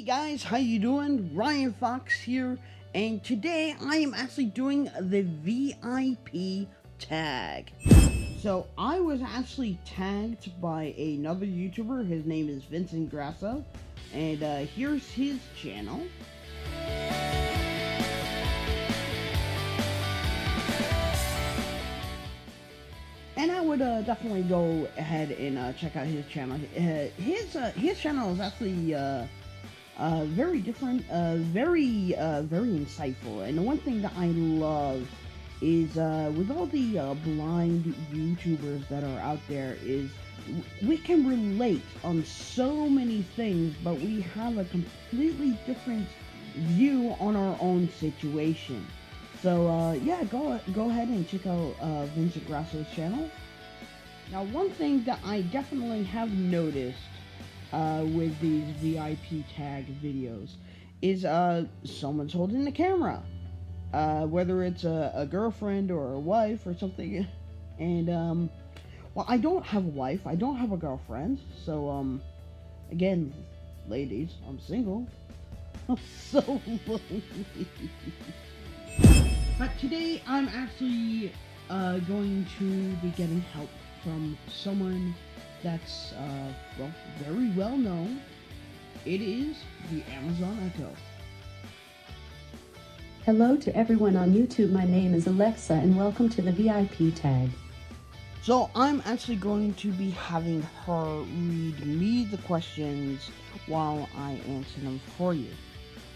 Guys, how you doing? Ryan Fox here, and today I am actually doing the VIP tag. So I was actually tagged by another YouTuber. His name is Vincent Grasso, and here's his channel. And I would definitely go ahead and check out his channel. His channel is actually very different, very insightful. And the one thing that I love is with all the blind YouTubers that are out there is we can relate on so many things, but we have a completely different view on our own situation. So yeah, go ahead and check out Vincent Grasso's channel. Now, one thing that I definitely have noticed with these VIP tag videos is someone's holding the camera, whether it's a girlfriend or a wife or something. And well, I don't have a wife, I don't have a girlfriend, so again, ladies, I'm single. I'm so lonely. But today I'm actually going to be getting help from someone that's well, very well known. It is the Amazon Echo. Hello to everyone on YouTube. My name is Alexa and welcome to the VIP tag. So I'm actually going to be having her read me the questions while I answer them for you.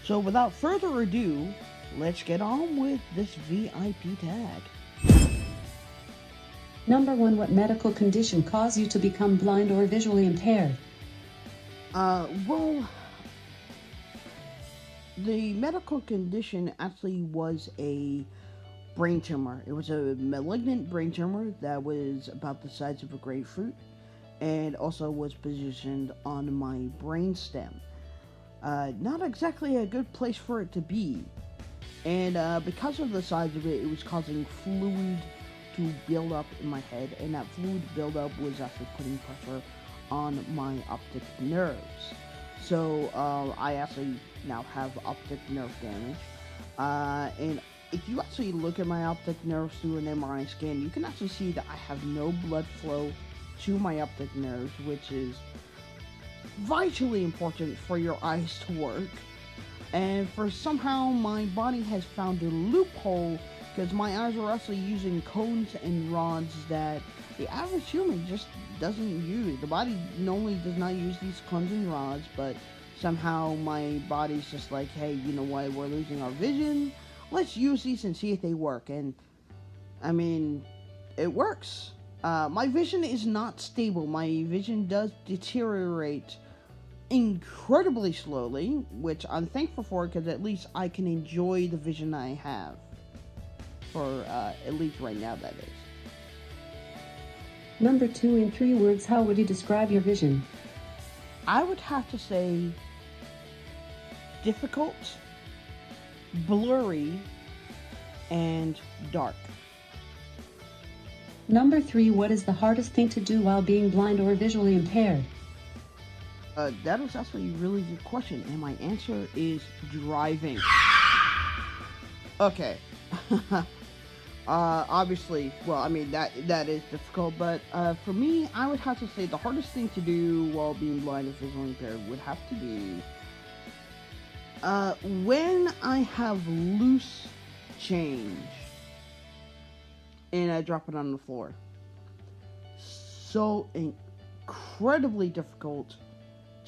So without further ado, let's get on with this VIP tag. Number 1, what medical condition caused you to become blind or visually impaired? Well, the medical condition actually was a brain tumor. It was a malignant brain tumor that was about the size of a grapefruit and also was positioned on my brain stem. Not exactly a good place for it to be. And because of the size of it, it was causing fluid to build up in my head, and that fluid buildup was actually putting pressure on my optic nerves. So I actually now have optic nerve damage. And if you actually look at my optic nerves through an MRI scan, you can actually see that I have no blood flow to my optic nerves, which is vitally important for your eyes to work. And for somehow my body has found a loophole, because my eyes are actually using cones and rods that the average human just doesn't use. The body normally does not use these cones and rods, but somehow my body's just like, hey, you know what, we're losing our vision, let's use these and see if they work. And I mean, it works. My vision is not stable. My vision does deteriorate incredibly slowly, which I'm thankful for, because at least I can enjoy the vision I have. For at least right now, that is. Number 2, in 3 words, how would you describe your vision? I would have to say difficult, blurry, and dark. Number 3, what is the hardest thing to do while being blind or visually impaired? That is actually a really good question, and my answer is driving. Okay. Obviously, well, I mean, that is difficult, but for me, I would have to say the hardest thing to do while being blind or visually impaired would have to be when I have loose change and I drop it on the floor. So incredibly difficult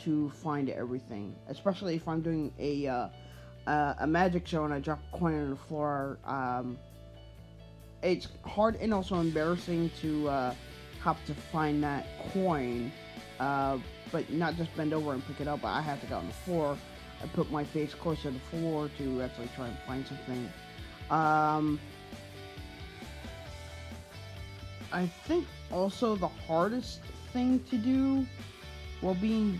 to find everything, especially if I'm doing a magic show and I drop a coin on the floor. It's hard and also embarrassing to have to find that coin, but not just bend over and pick it up, but I have to get on the floor. I put my face closer to the floor to actually try and find something. I think also the hardest thing to do while being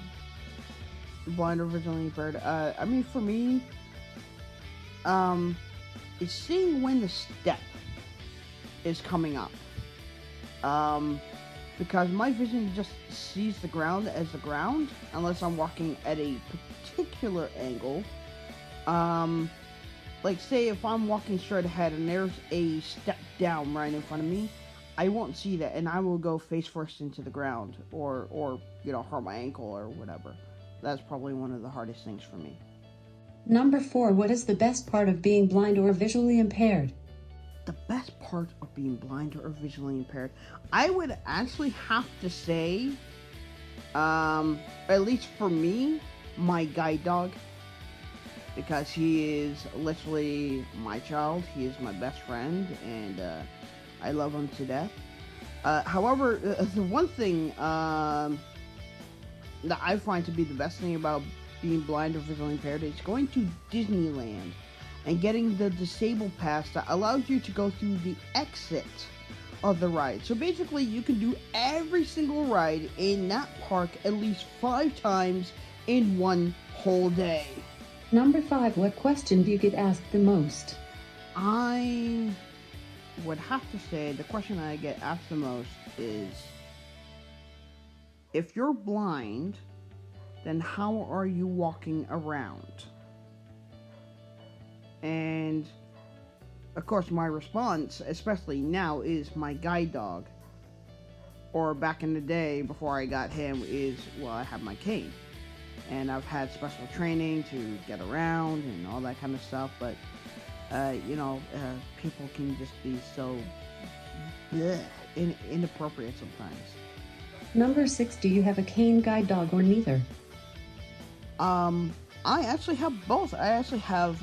blind or visually impaired, I mean, for me, is seeing when the step is coming up. Because my vision just sees the ground as the ground, unless I'm walking at a particular particular angle, like say if I'm walking straight ahead and there's a step down right in front of me, I won't see that, and I will go face first into the ground, or hurt my ankle or whatever. That's probably one of the hardest things for me. Number 4, what is the best part of being blind or visually impaired? The best part of being blind or visually impaired, I would actually have to say, at least for me, my guide dog, because he is literally my child. He is my best friend, and I love him to death. However, the one thing that I find to be the best thing about being blind or visually impaired is going to Disneyland and getting the disabled pass that allows you to go through the exit of the ride. So basically, you can do every single ride in that park at least 5 times in one whole day. Number 5, what question do you get asked the most? I would have to say the question I get asked the most is, if you're blind, then how are you walking around? And of course, my response, especially now, is my guide dog. Or back in the day, before I got him, is, well, I have my cane. And I've had special training to get around and all that kind of stuff. But, people can just be so inappropriate sometimes. Number 6, do you have a cane, guide dog, or neither? I actually have both. I actually have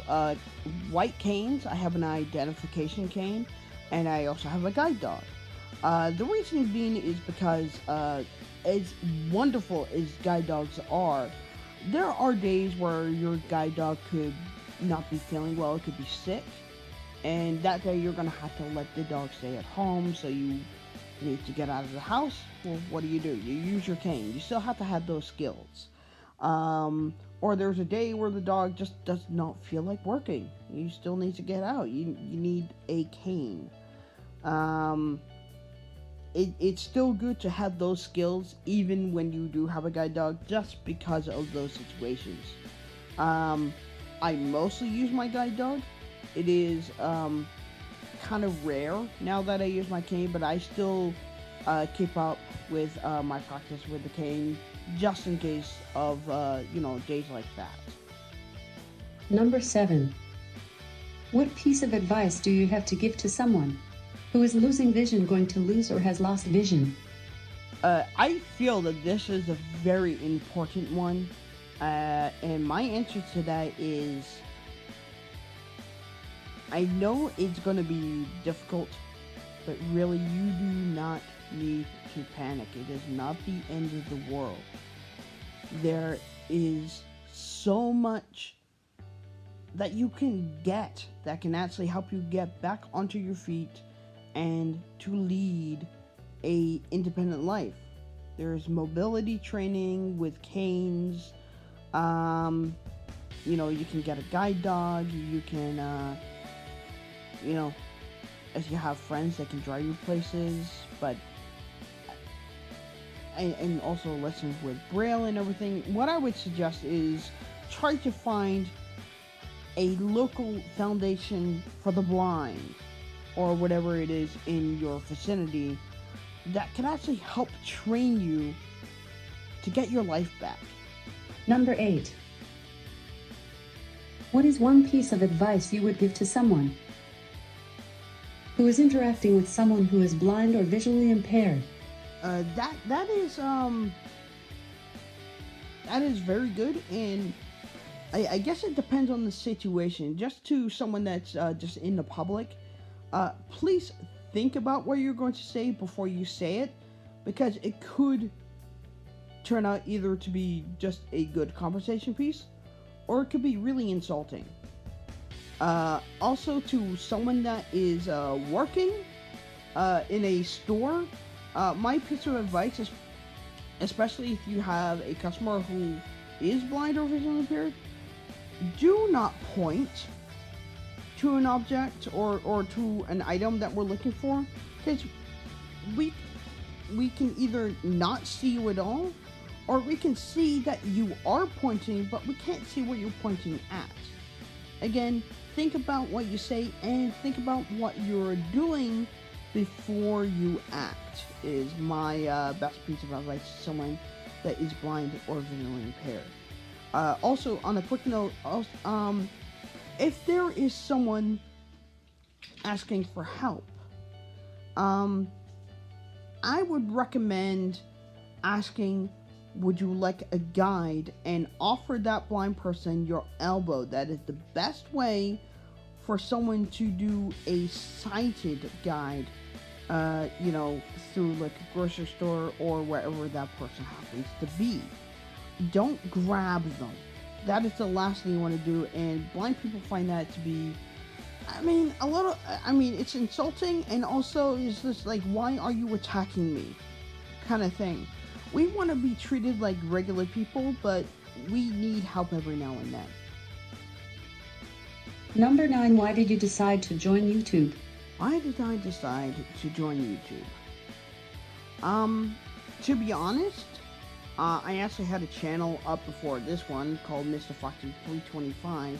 white canes. I have an identification cane, and I also have a guide dog. The reason being is because as wonderful as guide dogs are, there are days where your guide dog could not be feeling well. It could be sick, and that day you're going to have to let the dog stay at home, so you need to get out of the house. Well, what do? You use your cane. You still have to have those skills. Or there's a day where the dog just does not feel like working. You still need to get out. You need a cane. It's still good to have those skills even when you do have a guide dog, just because of those situations. I mostly use my guide dog. It is kind of rare now that I use my cane, but I still keep up with my practice with the cane, just in case of days like that. Number 7, what piece of advice do you have to give to someone who is losing vision, going to lose, or has lost vision? I feel that this is a very important one, and my answer to that is, I know it's going to be difficult, but really you do not need to panic. It is not the end of the world. There is so much that you can get that can actually help you get back onto your feet and to lead a independent life. There's mobility training with canes. You can get a guide dog. You can if you have friends that can drive you places, but and also lessons with Braille and everything. What I would suggest is try to find a local foundation for the blind, or whatever it is in your vicinity, that can actually help train you to get your life back. Number 8, what is one piece of advice you would give to someone who is interacting with someone who is blind or visually impaired? That is very good, and I guess it depends on the situation. Just to someone that's just in the public, please think about what you're going to say before you say it, because it could turn out either to be just a good conversation piece, or it could be really insulting. Also, to someone that is working in a store, my piece of advice is, especially if you have a customer who is blind or visually impaired, do not point to an object or to an item that we're looking for, because we can either not see you at all, Or we can see that you are pointing, but we can't see what you're pointing at. Again, think about what you say and think about what you're doing before you act, is my best piece of advice to someone that is blind or visually impaired. Also, on a quick note, if there is someone asking for help, I would recommend asking, would you like a guide, and offer that blind person your elbow. That is the best way for someone to do a sighted guide, through like a grocery store or wherever that person happens to be. Don't grab them. That is the last thing you want to do, and blind people find that to be, it's insulting, and also it's just like, why are you attacking me? Kind of thing. We want to be treated like regular people, but we need help every now and then. Number 9, why did you decide to join YouTube? Why did I decide to join YouTube? To be honest, I actually had a channel up before this one called Mr. Foxy 325.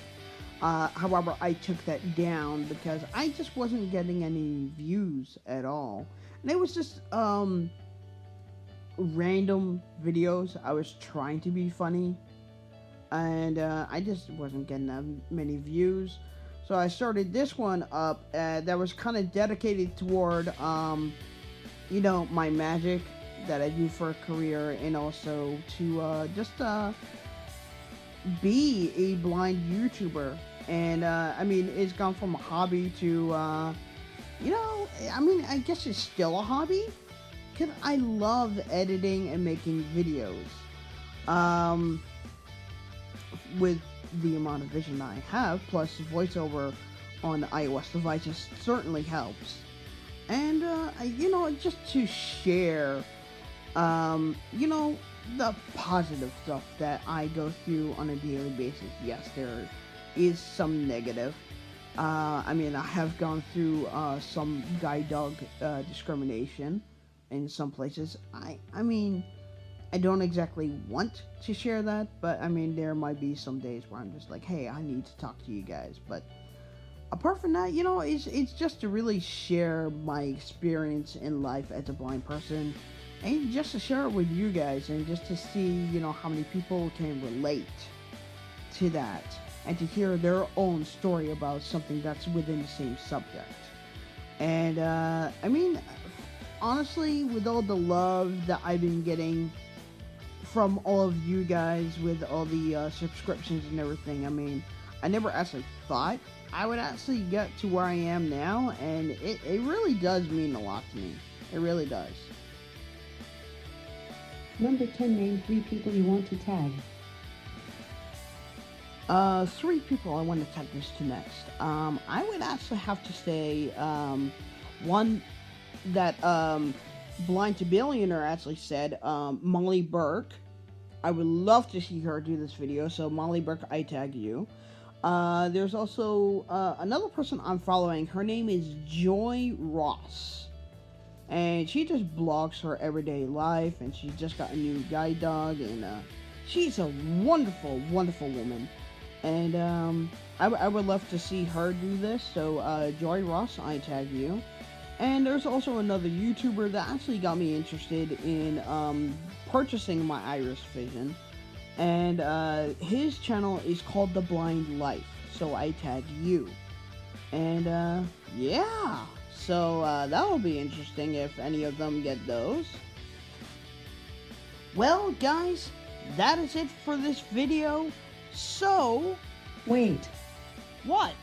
However, I took that down because I just wasn't getting any views at all. And it was just random videos. I was trying to be funny, and I just wasn't getting that many views. So I started this one up that was kind of dedicated toward, my magic that I do for a career, and also to just be a blind YouTuber. And it's gone from a hobby to, I guess it's still a hobby, because I love editing and making videos. With the amount of vision I have, plus voiceover on iOS devices certainly helps. And, just to share, the positive stuff that I go through on a daily basis. Yes, there is some negative. I have gone through some guide dog discrimination in some places. I don't exactly want to share that, but there might be some days where I'm just like, hey, I need to talk to you guys. But apart from that, it's just to really share my experience in life as a blind person, and just to share it with you guys, and just to see, how many people can relate to that, and to hear their own story about something that's within the same subject. And, honestly, with all the love that I've been getting from all of you guys, with all the subscriptions and everything, I never actually thought I would actually get to where I am now, and it really does mean a lot to me. It really does. Number 10, name 3 people you want to tag. 3 people I want to tag this to next. I would actually have to say, one that Blind to Billionaire actually said, Molly Burke. I would love to see her do this video, so Molly Burke, I tag you. There's also another person I'm following. Her name is Joy Ross, and she just blogs her everyday life, and she just got a new guide dog, and she's a wonderful, wonderful woman. And I would love to see her do this, so Joy Ross, I tag you. And there's also another YouTuber that actually got me interested in purchasing my Iris Vision, and his channel is called The Blind Life, so I tag you. And yeah, so that'll be interesting if any of them get those. Well, guys, that is it for this video. So, wait. What?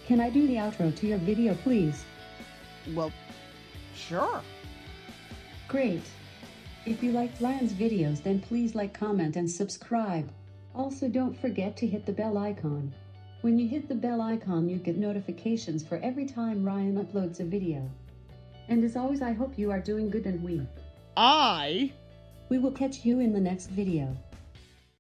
Can I do the outro to your video, please? Well, sure. Great. If you liked Ryan's videos, then please like, comment, and subscribe. Also, don't forget to hit the bell icon. When you hit the bell icon, you get notifications for every time Ryan uploads a video. And as always, I hope you are doing good, and we will catch you in the next video.